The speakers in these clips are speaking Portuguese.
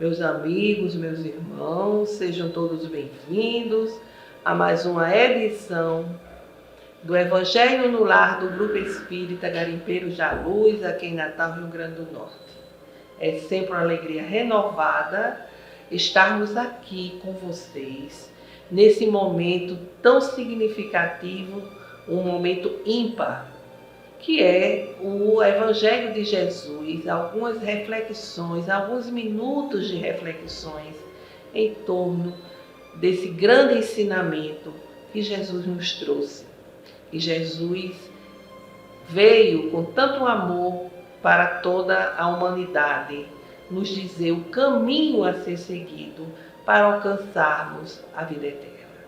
Meus amigos, meus irmãos, sejam todos bem-vindos a mais uma edição do Evangelho no Lar do Grupo Espírita Garimpeiros da Luz, aqui em Natal, Rio Grande do Norte. É sempre uma alegria renovada estarmos aqui com vocês, nesse momento tão significativo, um momento ímpar, que é o Evangelho de Jesus, algumas reflexões, alguns minutos de reflexões em torno desse grande ensinamento que Jesus nos trouxe. E Jesus veio com tanto amor para toda a humanidade, nos dizer o caminho a ser seguido para alcançarmos a vida eterna.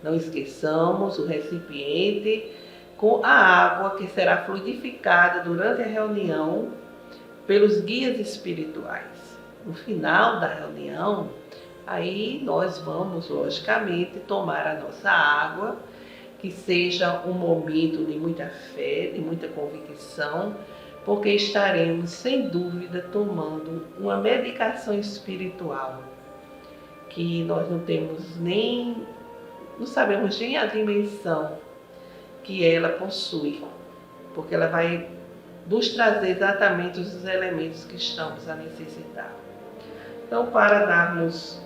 Não esqueçamos o recipiente com a água que será fluidificada durante a reunião pelos guias espirituais. No final da reunião, aí nós vamos, logicamente, tomar a nossa água, que seja um momento de muita fé, de muita convicção, porque estaremos, sem dúvida, tomando uma medicação espiritual que nós não sabemos nem a dimensão que ela possui, porque ela vai nos trazer exatamente os elementos que estamos a necessitar. Então, para darmos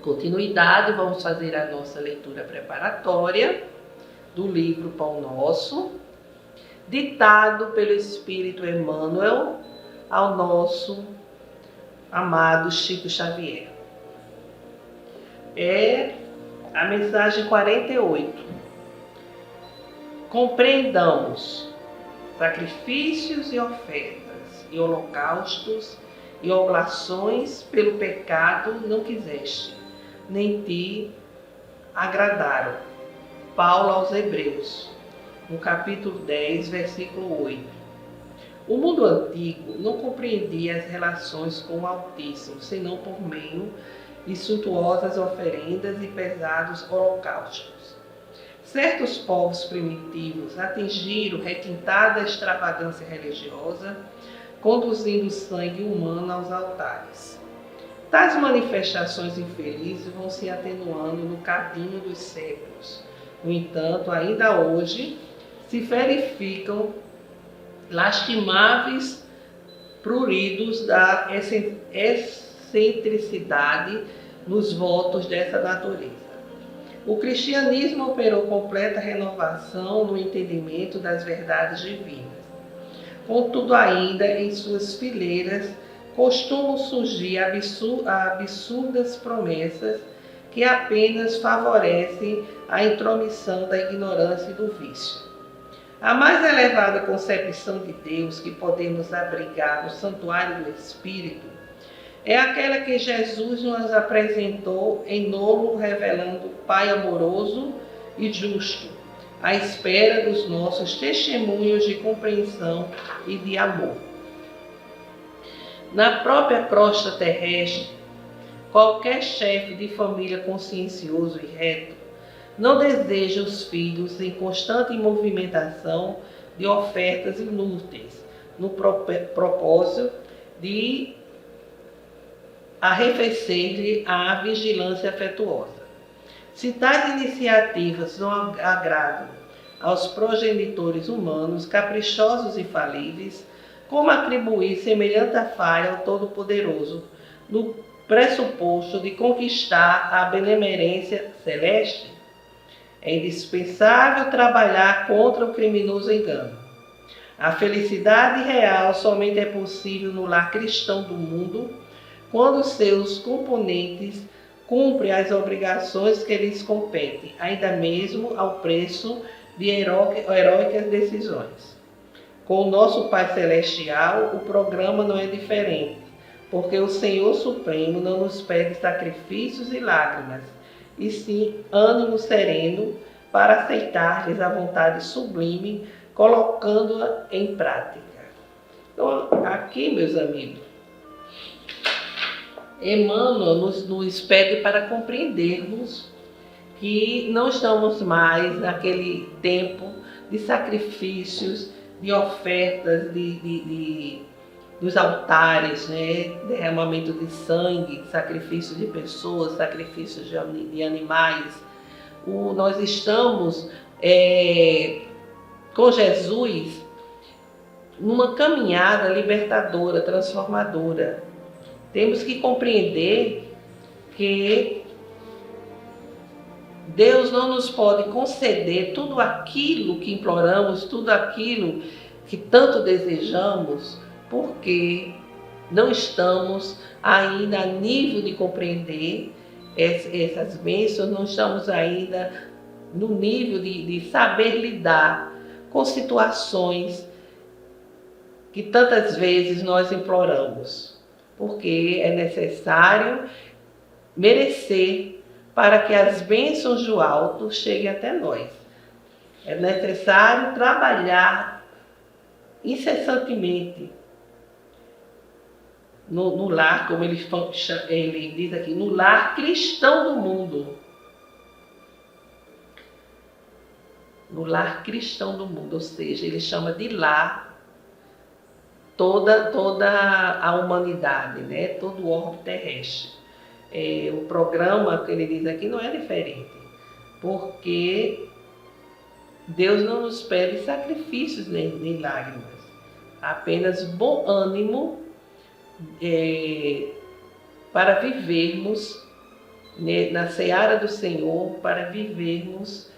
continuidade, vamos fazer a nossa leitura preparatória do livro Pão Nosso, ditado pelo Espírito Emmanuel ao nosso amado Chico Xavier. É a mensagem 48. Compreendamos: sacrifícios e ofertas, e holocaustos e oblações pelo pecado não quiseste, nem te agradaram. Paulo aos Hebreus, no capítulo 10, versículo 8. O mundo antigo não compreendia as relações com o Altíssimo, senão por meio de suntuosas oferendas e pesados holocaustos. Certos povos primitivos atingiram requintada extravagância religiosa, conduzindo o sangue humano aos altares. Tais manifestações infelizes vão se atenuando no caminho dos séculos. No entanto, ainda hoje se verificam lastimáveis pruridos da excentricidade nos votos dessa natureza. O cristianismo operou completa renovação no entendimento das verdades divinas. Contudo, ainda em suas fileiras costumam surgir absurdas promessas que apenas favorecem a intromissão da ignorância e do vício. A mais elevada concepção de Deus que podemos abrigar no santuário do Espírito é aquela que Jesus nos apresentou em novo, revelando o Pai amoroso e justo, à espera dos nossos testemunhos de compreensão e de amor. Na própria crosta terrestre, qualquer chefe de família consciencioso e reto não deseja os filhos em constante movimentação de ofertas inúteis, no propósito de arrefecer-lhe a vigilância afetuosa. Se tais iniciativas não agradam aos progenitores humanos, caprichosos e falíveis, como atribuir semelhante falha ao Todo-Poderoso, no pressuposto de conquistar a benemerência celeste? É indispensável trabalhar contra o criminoso engano. A felicidade real somente é possível no lar cristão do mundo, quando seus componentes cumprem as obrigações que lhes competem, ainda mesmo ao preço de heróicas decisões. Com o nosso Pai Celestial, o programa não é diferente, porque o Senhor Supremo não nos pede sacrifícios e lágrimas, e sim ânimo sereno para aceitar-lhes a vontade sublime, colocando-a em prática. Então, aqui, meus amigos, Emmanuel nos pede para compreendermos que não estamos mais naquele tempo de sacrifícios, de ofertas, de dos altares, né? Derramamento de sangue, sacrifício de pessoas, sacrifício de animais. Nós estamos com Jesus numa caminhada libertadora, transformadora. Temos que compreender que Deus não nos pode conceder tudo aquilo que imploramos, tudo aquilo que tanto desejamos, porque não estamos ainda a nível de compreender essas bênçãos, não estamos ainda no nível de saber lidar com situações que tantas vezes nós imploramos, porque é necessário merecer para que as bênçãos do alto cheguem até nós. É necessário trabalhar incessantemente no lar, como ele diz aqui, no lar cristão do mundo. No lar cristão do mundo, ou seja, ele chama de lar toda a humanidade, né? Todo o orbe terrestre. O programa que ele diz aqui não é diferente, porque Deus não nos pede sacrifícios nem lágrimas, apenas bom ânimo para vivermos na seara do Senhor, para vivermos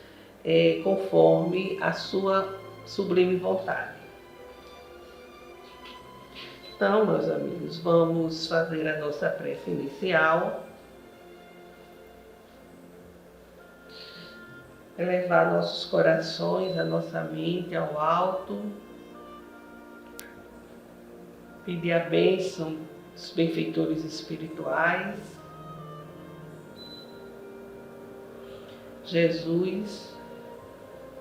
conforme a sua sublime vontade. Então, meus amigos, vamos fazer a nossa prece inicial. Elevar nossos corações, a nossa mente ao alto. Pedir a bênção dos benfeitores espirituais. Jesus,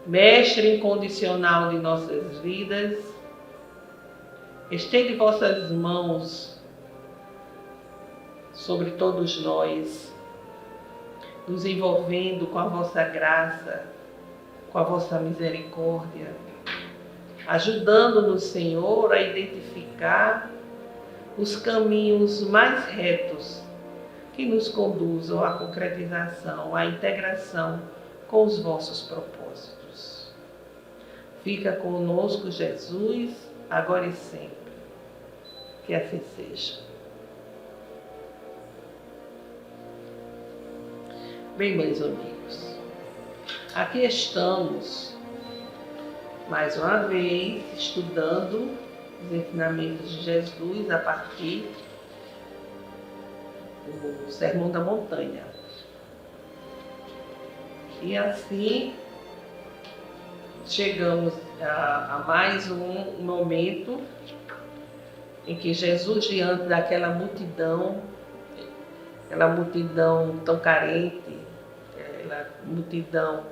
Mestre incondicional de nossas vidas, estende vossas mãos sobre todos nós, nos envolvendo com a vossa graça, com a vossa misericórdia, ajudando-nos, Senhor, a identificar os caminhos mais retos que nos conduzam à concretização, à integração com os vossos propósitos. Fica conosco, Jesus, agora e sempre. Que assim seja. Bem, meus amigos, aqui estamos, mais uma vez, estudando os ensinamentos de Jesus a partir do Sermão da Montanha. E assim, chegamos a mais um momento em que Jesus, diante daquela multidão tão carente, aquela multidão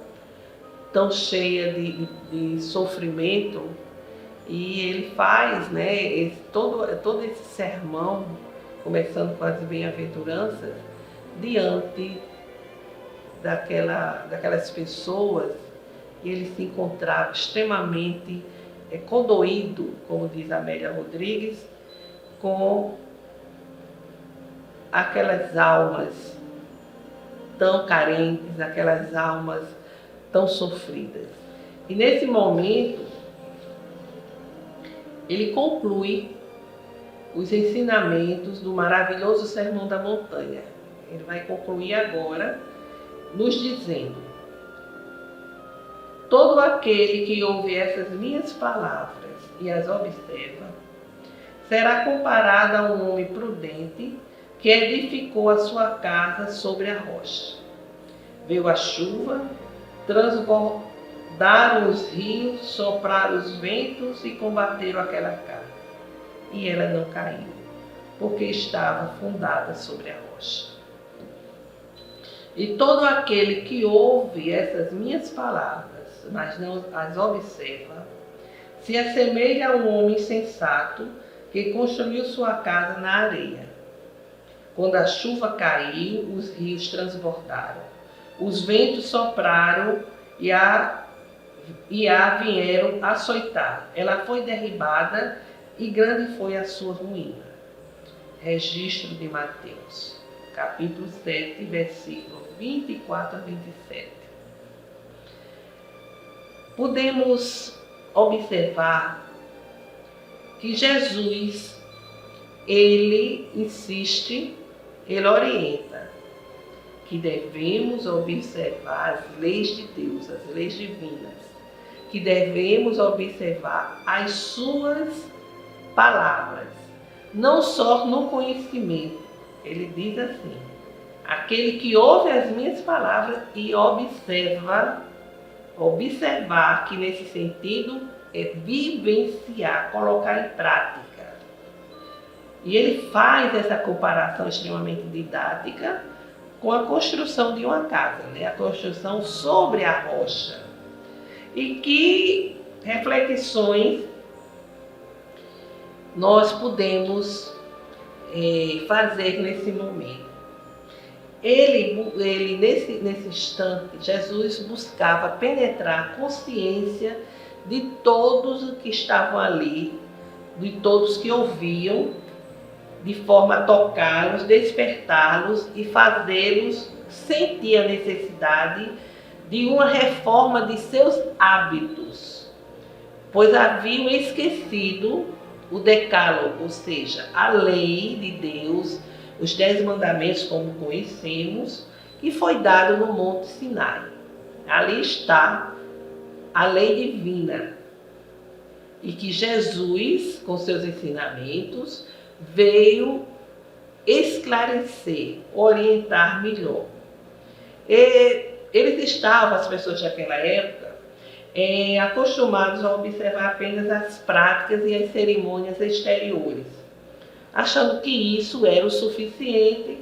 tão cheia de sofrimento, e ele faz, né, todo esse sermão, começando com as bem-aventuranças, diante daquelas pessoas, e ele se encontrava extremamente condoído, como diz Amélia Rodrigues, com aquelas almas tão carentes, aquelas almas tão sofridas. E nesse momento, ele conclui os ensinamentos do maravilhoso Sermão da Montanha. Ele vai concluir agora nos dizendo: todo aquele que ouve essas minhas palavras e as observa, será comparado a um homem prudente que edificou a sua casa sobre a rocha. Veio a chuva, transbordaram os rios, sopraram os ventos e combateram aquela casa. E ela não caiu, porque estava fundada sobre a rocha. E todo aquele que ouve essas minhas palavras, mas não as observa, se assemelha a um homem sensato que construiu sua casa na areia. Quando a chuva caiu, os rios transbordaram, os ventos sopraram e a vieram açoitar. Ela foi derribada e grande foi a sua ruína. Registro de Mateus, capítulo 7, versículo 24 a 27. Podemos observar que Jesus, ele insiste, ele orienta que devemos observar as leis de Deus, as leis divinas, que devemos observar as suas palavras, não só no conhecimento. Ele diz assim: aquele que ouve as minhas palavras e observar, que nesse sentido é vivenciar, colocar em prática. E ele faz essa comparação extremamente didática com a construção de uma casa, né? A construção sobre a rocha. E que reflexões nós podemos fazer nesse momento. Ele nesse instante, Jesus buscava penetrar a consciência de todos que estavam ali, de todos que ouviam, de forma a tocá-los, despertá-los e fazê-los sentir a necessidade de uma reforma de seus hábitos, pois haviam esquecido o decálogo, ou seja, a lei de Deus, os 10 mandamentos como conhecemos, que foi dado no Monte Sinai. Ali está a lei divina, e que Jesus, com seus ensinamentos, veio esclarecer, orientar melhor. Eles estavam, as pessoas daquela época, acostumados a observar apenas as práticas e as cerimônias exteriores, achando que isso era o suficiente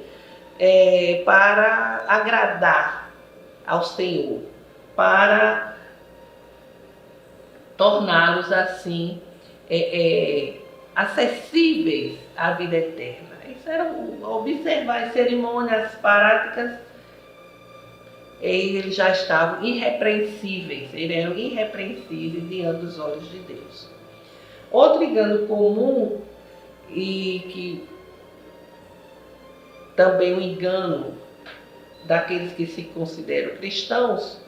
para agradar ao Senhor, para torná-los assim acessíveis à vida eterna. Isso era observar as cerimônias, as práticas, e eles já estavam irrepreensíveis, eles eram irrepreensíveis diante dos olhos de Deus. Outro engano comum, e que também um engano daqueles que se consideram cristãos,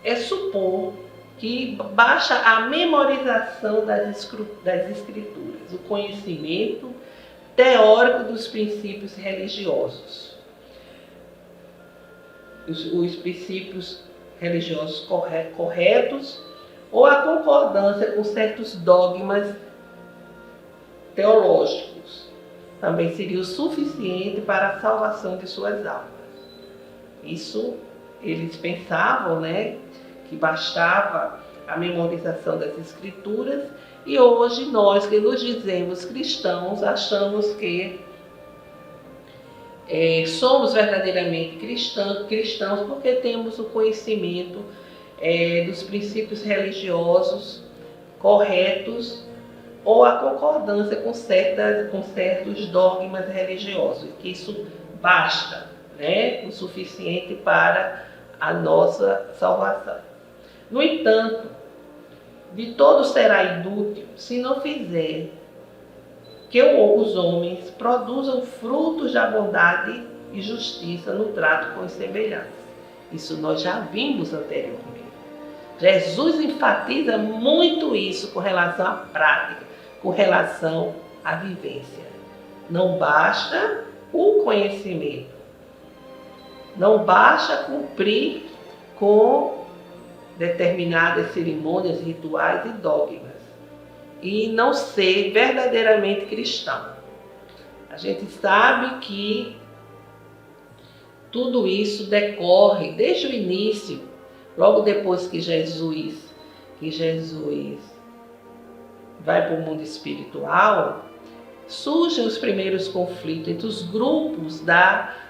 é supor que basta a memorização das escrituras, o conhecimento teórico dos princípios religiosos. Os princípios religiosos corretos, ou a concordância com certos dogmas teológicos também seria o suficiente para a salvação de suas almas. Isso eles pensavam, né, que bastava a memorização das escrituras, e hoje nós que nos dizemos cristãos achamos que somos verdadeiramente cristãos porque temos o conhecimento dos princípios religiosos corretos, ou a concordância com certos dogmas religiosos, que isso basta, né, o suficiente para a nossa salvação. No entanto, de todo será inútil se não fizer que os homens produzam frutos da bondade e justiça no trato com os semelhantes. Isso nós já vimos anteriormente. Jesus enfatiza muito isso com relação à prática, com relação à vivência. Não basta o conhecimento, não basta cumprir com determinadas cerimônias, rituais e dogmas, e não ser verdadeiramente cristão. A gente sabe que tudo isso decorre desde o início, logo depois que Jesus vai para o mundo espiritual, surgem os primeiros conflitos entre os grupos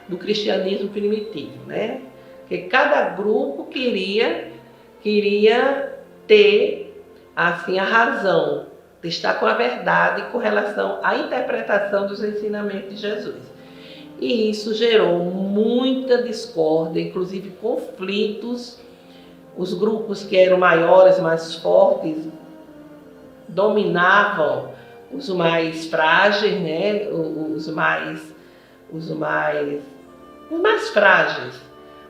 do cristianismo primitivo, né? Porque cada grupo queria ter assim a razão, de estar com a verdade com relação à interpretação dos ensinamentos de Jesus. E isso gerou muita discórdia, inclusive conflitos. Os grupos que eram maiores, mais fortes, dominavam os mais frágeis, né? os mais frágeis,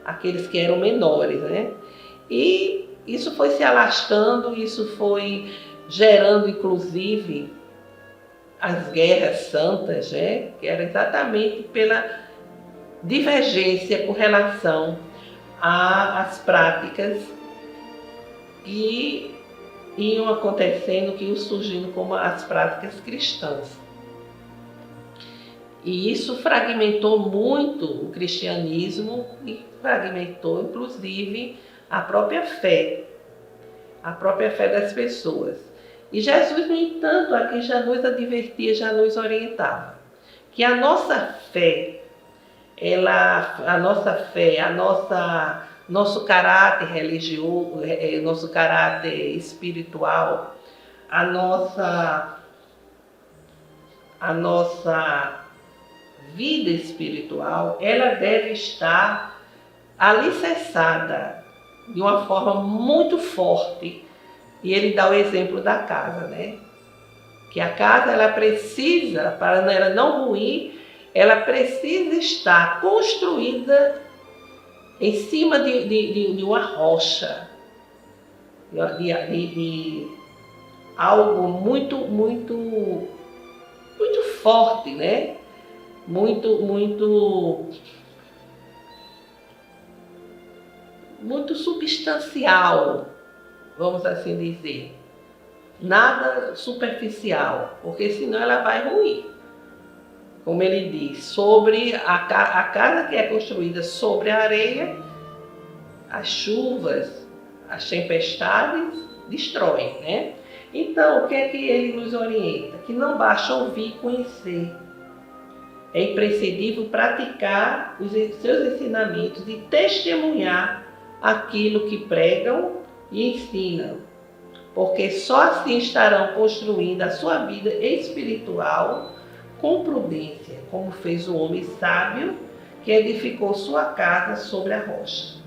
aqueles que eram menores, né? E isso foi se alastrando, isso foi gerando, inclusive, as guerras santas, né? Que era exatamente pela divergência com relação às práticas que iam acontecendo, que iam surgindo como as práticas cristãs. E isso fragmentou muito o cristianismo e fragmentou, inclusive, a própria fé das pessoas. E Jesus, no entanto, aqui já nos advertia, já nos orientava, que a nossa fé, nosso caráter religioso, nosso caráter espiritual, a nossa vida espiritual, ela deve estar alicerçada de uma forma muito forte. E ele dá o exemplo da casa, né? Que a casa, ela precisa, para ela não ruir, ela precisa estar construída em cima de uma rocha, de algo muito forte, né? Muito substancial, vamos assim dizer. Nada superficial, porque senão ela vai ruir. Como ele diz, sobre a casa que é construída sobre a areia, as chuvas, as tempestades destroem, né? Então, o que é que ele nos orienta? Que não basta ouvir e conhecer. É imprescindível praticar os seus ensinamentos e testemunhar aquilo que pregam e ensinam, porque só assim estarão construindo a sua vida espiritual com prudência, como fez o homem sábio que edificou sua casa sobre a rocha.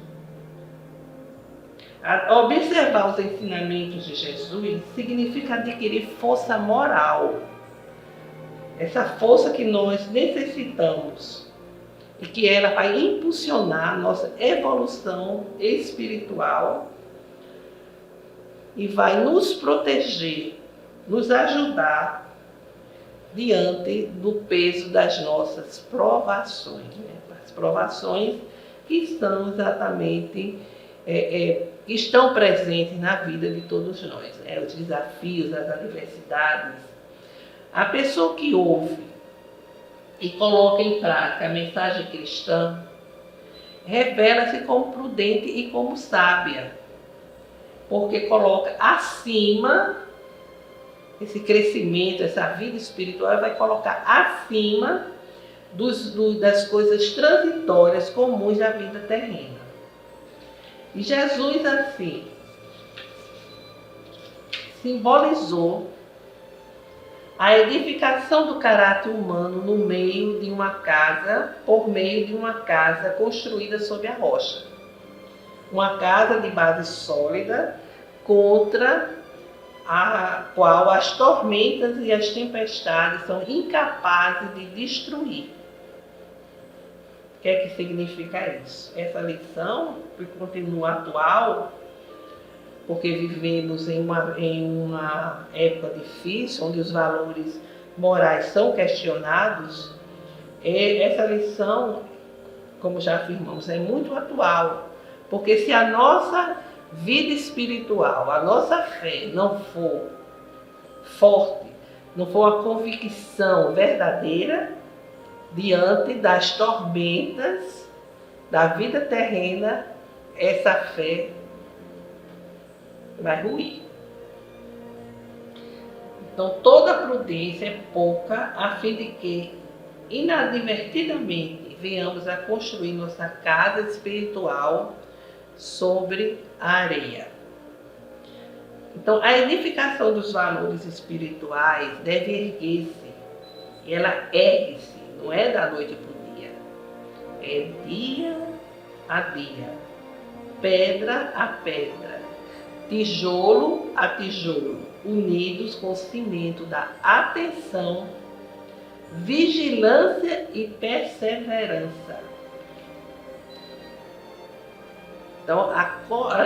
Observar os ensinamentos de Jesus significa adquirir força moral, essa força que nós necessitamos e que ela vai impulsionar a nossa evolução espiritual e vai nos proteger, nos ajudar diante do peso das nossas provações, né? As provações que estão exatamente, que estão presentes na vida de todos nós, né? Os desafios, as adversidades. A pessoa que ouve e coloca em prática a mensagem cristã revela-se como prudente e como sábia, porque coloca acima esse crescimento, essa vida espiritual, vai colocar acima das coisas transitórias comuns da vida terrena. E Jesus, assim, simbolizou a edificação do caráter humano no meio de uma casa, por meio de uma casa construída sobre a rocha. Uma casa de base sólida contra a qual as tormentas e as tempestades são incapazes de destruir. O que é que significa isso? Essa lição, que continua atual, porque vivemos em uma época difícil, onde os valores morais são questionados, essa lição, como já afirmamos, é muito atual. Porque se a nossa vida espiritual, a nossa fé não for forte, não for uma convicção verdadeira diante das tormentas da vida terrena, essa fé vai ruir. Então, toda prudência é pouca, a fim de que, inadvertidamente, venhamos a construir nossa casa espiritual sobre a areia. Então, a edificação dos valores espirituais deve erguer-se. E ela ergue-se, não é da noite para o dia. É dia a dia, pedra a pedra, tijolo a tijolo, unidos com o cimento da atenção, vigilância e perseverança. Então,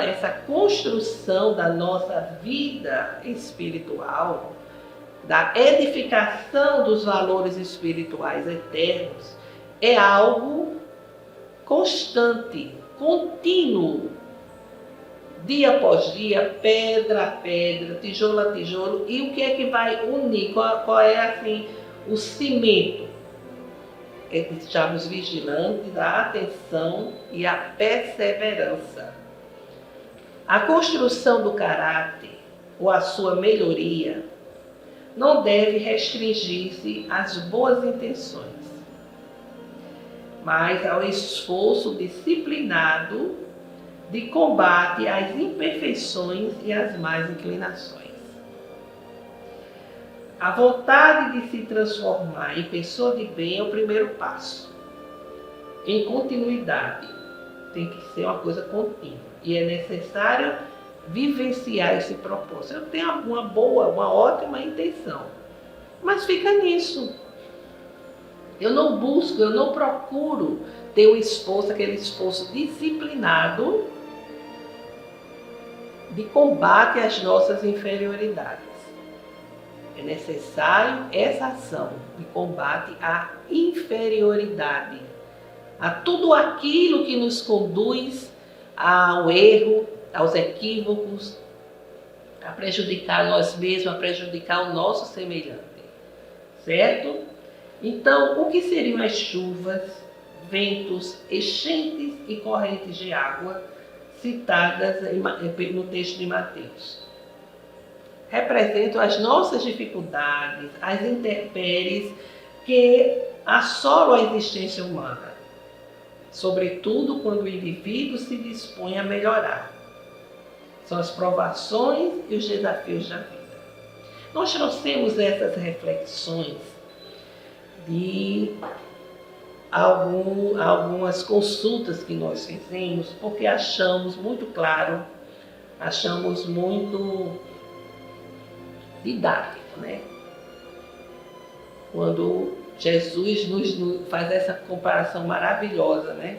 essa construção da nossa vida espiritual, da edificação dos valores espirituais eternos, é algo constante, contínuo, dia após dia, pedra a pedra, tijolo a tijolo. E o que é que vai unir? Qual é assim o cimento? É de estarmos vigilantes, a atenção e a perseverança. A construção do caráter ou a sua melhoria não deve restringir-se às boas intenções, mas ao esforço disciplinado de combate às imperfeições e às más inclinações. A vontade de se transformar em pessoa de bem é o primeiro passo. Em continuidade, tem que ser uma coisa contínua. E é necessário vivenciar esse propósito. Eu tenho uma ótima intenção, mas fica nisso. Eu não busco, eu não procuro ter um esforço, aquele esforço disciplinado de combate às nossas inferioridades. É necessário essa ação de combate à inferioridade, a tudo aquilo que nos conduz ao erro, aos equívocos, a prejudicar nós mesmos, a prejudicar o nosso semelhante. Certo? Então, o que seriam as chuvas, ventos, enchentes e correntes de água citadas no texto de Mateus? Representam as nossas dificuldades, as intempéries que assolam a existência humana, sobretudo quando o indivíduo se dispõe a melhorar. São as provações e os desafios da vida. Nós trouxemos essas reflexões de algumas consultas que nós fizemos, porque achamos muito claro, achamos muito didático, né? Quando Jesus nos faz essa comparação maravilhosa, né?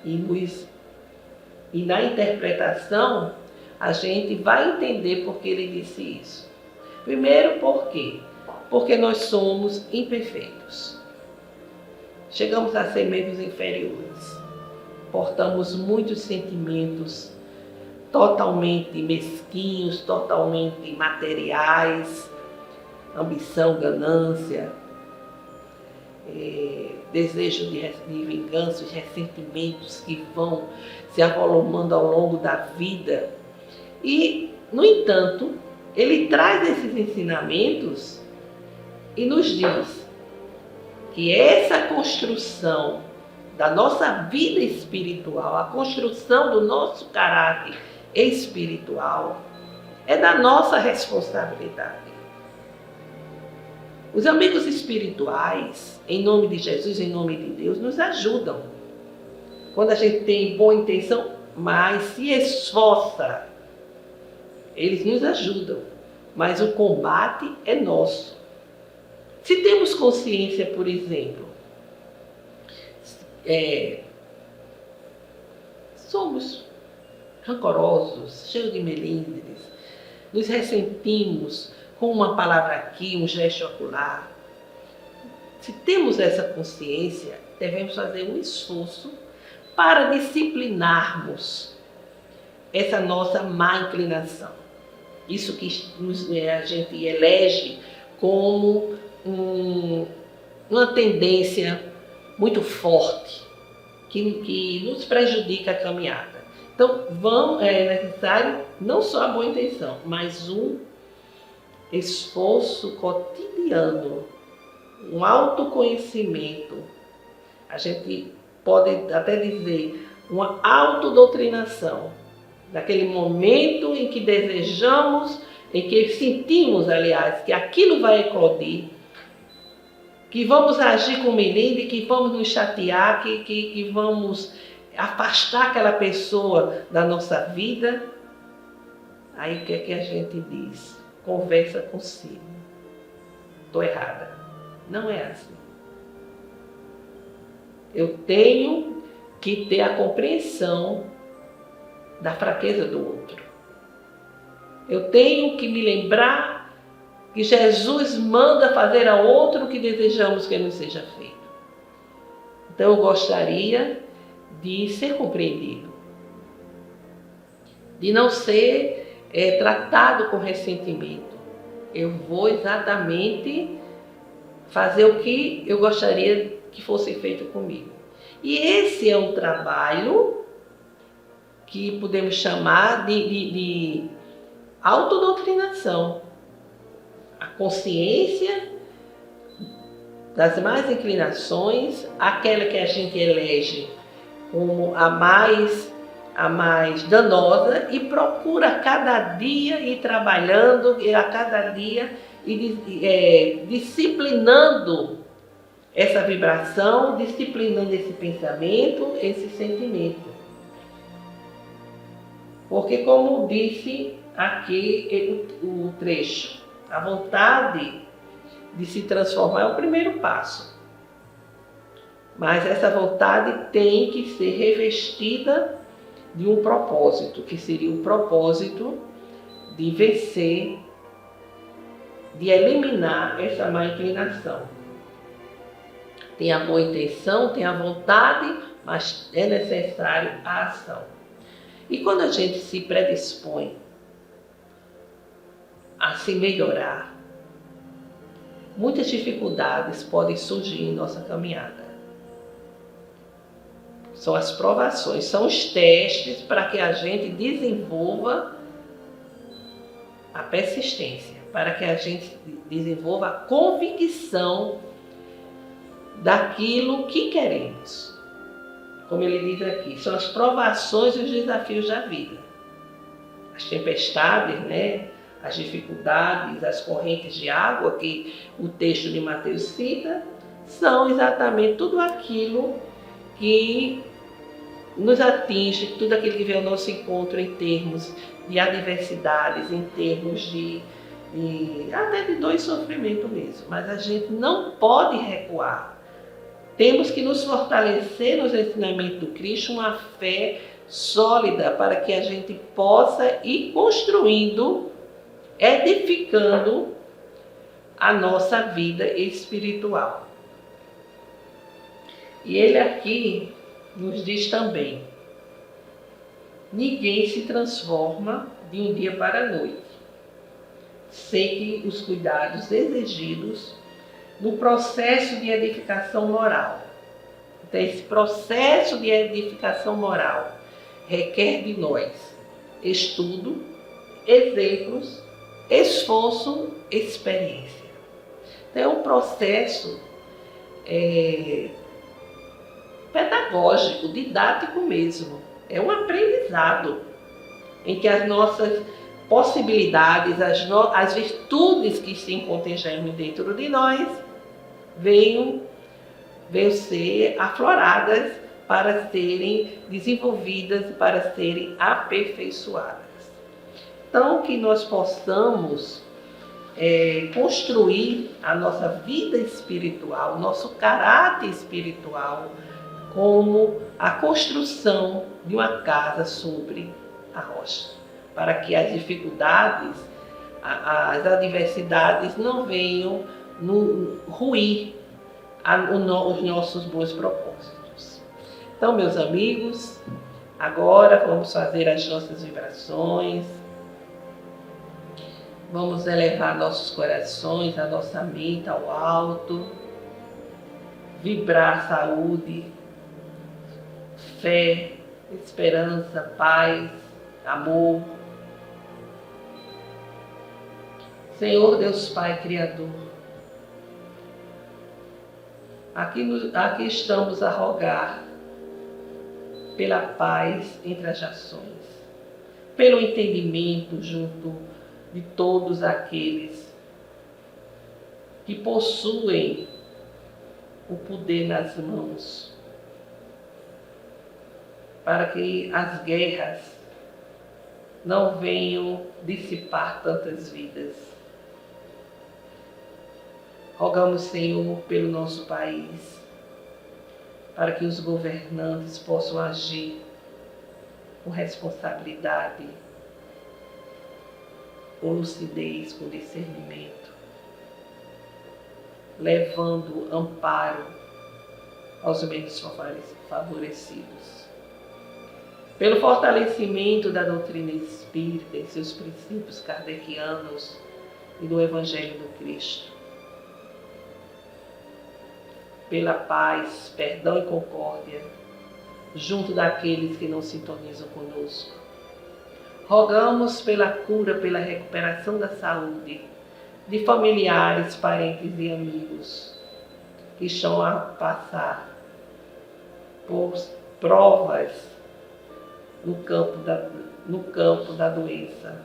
E na interpretação, a gente vai entender por que ele disse isso. Primeiro, por quê? Porque nós somos imperfeitos. Chegamos a ser membros inferiores. Portamos muitos sentimentos totalmente mesquinhos, totalmente materiais, ambição, ganância, desejo de vingança, ressentimentos que vão se avolumando ao longo da vida. E, no entanto, ele traz esses ensinamentos e nos diz que essa construção da nossa vida espiritual, a construção do nosso caráter espiritual, é da nossa responsabilidade. Os amigos espirituais, em nome de Jesus, em nome de Deus, nos ajudam. Quando a gente tem boa intenção, mas se esforça, eles nos ajudam. Mas o combate é nosso. Se temos consciência, por exemplo, somos rancorosos, cheios de melindres, nos ressentimos com uma palavra aqui, um gesto acolá. Se temos essa consciência, devemos fazer um esforço para disciplinarmos essa nossa má inclinação. Isso que a gente elege como uma tendência muito forte, que nos prejudica a caminhada. Então, é necessário não só a boa intenção, mas um esforço cotidiano, um autoconhecimento. A gente pode até dizer uma autodoutrinação, daquele momento em que desejamos, em que sentimos, aliás, que aquilo vai eclodir, que vamos agir com melindre, que vamos nos chatear, que vamos afastar aquela pessoa da nossa vida. Aí o que é que a gente diz? Conversa consigo. Estou errada. Não é assim. Eu tenho que ter a compreensão da fraqueza do outro. Eu tenho que me lembrar que Jesus manda fazer a outro o que desejamos que nos seja feito. Então eu gostaria de ser compreendido, de não ser tratado com ressentimento. Eu vou exatamente fazer o que eu gostaria que fosse feito comigo. E esse é um trabalho que podemos chamar de autodoutrinação. A consciência das más inclinações, aquela que a gente elege como a mais danosa e procura cada dia ir trabalhando, a cada dia ir disciplinando essa vibração, disciplinando esse pensamento, esse sentimento. Porque, como disse aqui o trecho, a vontade de se transformar é o primeiro passo. Mas essa vontade tem que ser revestida de um propósito, que seria o propósito de vencer, de eliminar essa má inclinação. Tem a boa intenção, tem a vontade, mas é necessário a ação. E quando a gente se predispõe a se melhorar, muitas dificuldades podem surgir em nossa caminhada. São as provações, são os testes para que a gente desenvolva a persistência, para que a gente desenvolva a convicção daquilo que queremos. Como ele diz aqui, são as provações e os desafios da vida. As tempestades, as dificuldades, as correntes de água que o texto de Mateus cita, são exatamente tudo aquilo que nos atinge, tudo aquilo que vem ao nosso encontro em termos de adversidades, em termos até de dor e sofrimento mesmo. Mas a gente não pode recuar. Temos que nos fortalecer nos ensinamentos do Cristo, uma fé sólida para que a gente possa ir construindo, edificando a nossa vida espiritual. E ele aqui nos diz também: ninguém se transforma de um dia para a noite, sem que os cuidados exigidos no processo de edificação moral. Então, esse processo de edificação moral requer de nós estudo, exemplos, esforço, experiência. Então, é um processo pedagógico, didático mesmo. É um aprendizado em que as nossas possibilidades, as virtudes que se encontram dentro de nós venham ser afloradas para serem desenvolvidas, para serem aperfeiçoadas. Então, que nós possamos construir a nossa vida espiritual, nosso caráter espiritual, como a construção de uma casa sobre a rocha, para que as dificuldades, as adversidades não venham ruir os nossos bons propósitos. Então, meus amigos, agora vamos fazer as nossas vibrações, vamos elevar nossos corações, a nossa mente ao alto, vibrar saúde, fé, esperança, paz, amor. Senhor Deus Pai Criador, aqui estamos a rogar pela paz entre as nações, pelo entendimento junto de todos aqueles que possuem o poder nas mãos, para que as guerras não venham dissipar tantas vidas. Rogamos, Senhor, pelo nosso país, para que os governantes possam agir com responsabilidade, com lucidez, com discernimento, levando amparo aos menos favorecidos. Pelo fortalecimento da doutrina espírita e seus princípios kardecianos e do Evangelho do Cristo. Pela paz, perdão e concórdia, junto daqueles que não sintonizam conosco. Rogamos pela cura, pela recuperação da saúde de familiares, parentes e amigos que estão a passar por provas no campo da doença.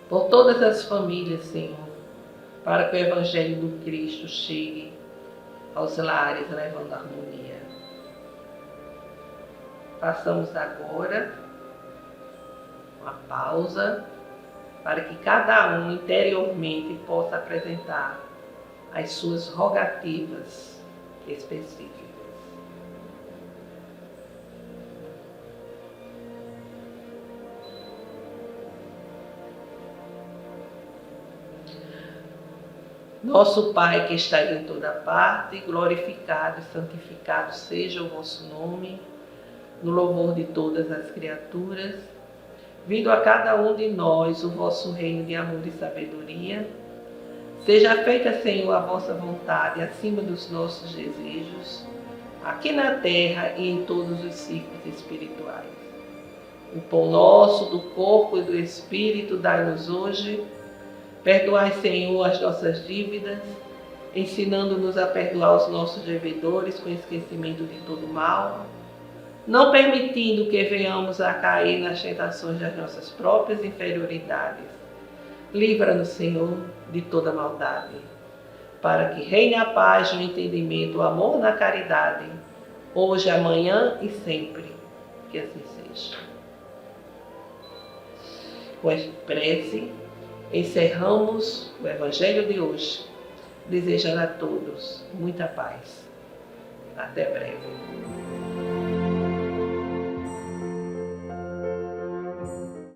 Por todas as famílias, Senhor, para que o Evangelho do Cristo chegue aos lares, levando harmonia. Façamos agora uma pausa para que cada um interiormente possa apresentar as suas rogativas específicas. Nosso Pai que estás em toda parte, glorificado e santificado seja o vosso nome, no louvor de todas as criaturas. Vindo a cada um de nós o vosso reino de amor e sabedoria. Seja feita, Senhor, a vossa vontade acima dos nossos desejos, aqui na terra e em todos os ciclos espirituais. O pão nosso, do corpo e do espírito, dai-nos hoje. Perdoai, Senhor, as nossas dívidas, ensinando-nos a perdoar os nossos devedores com esquecimento de todo mal, não permitindo que venhamos a cair nas tentações das nossas próprias inferioridades. Livra-nos, Senhor, de toda maldade, para que reine a paz, o entendimento, o amor na caridade, hoje, amanhã e sempre. Que assim seja. Com esta prece, encerramos o Evangelho de hoje, desejando a todos muita paz. Até breve.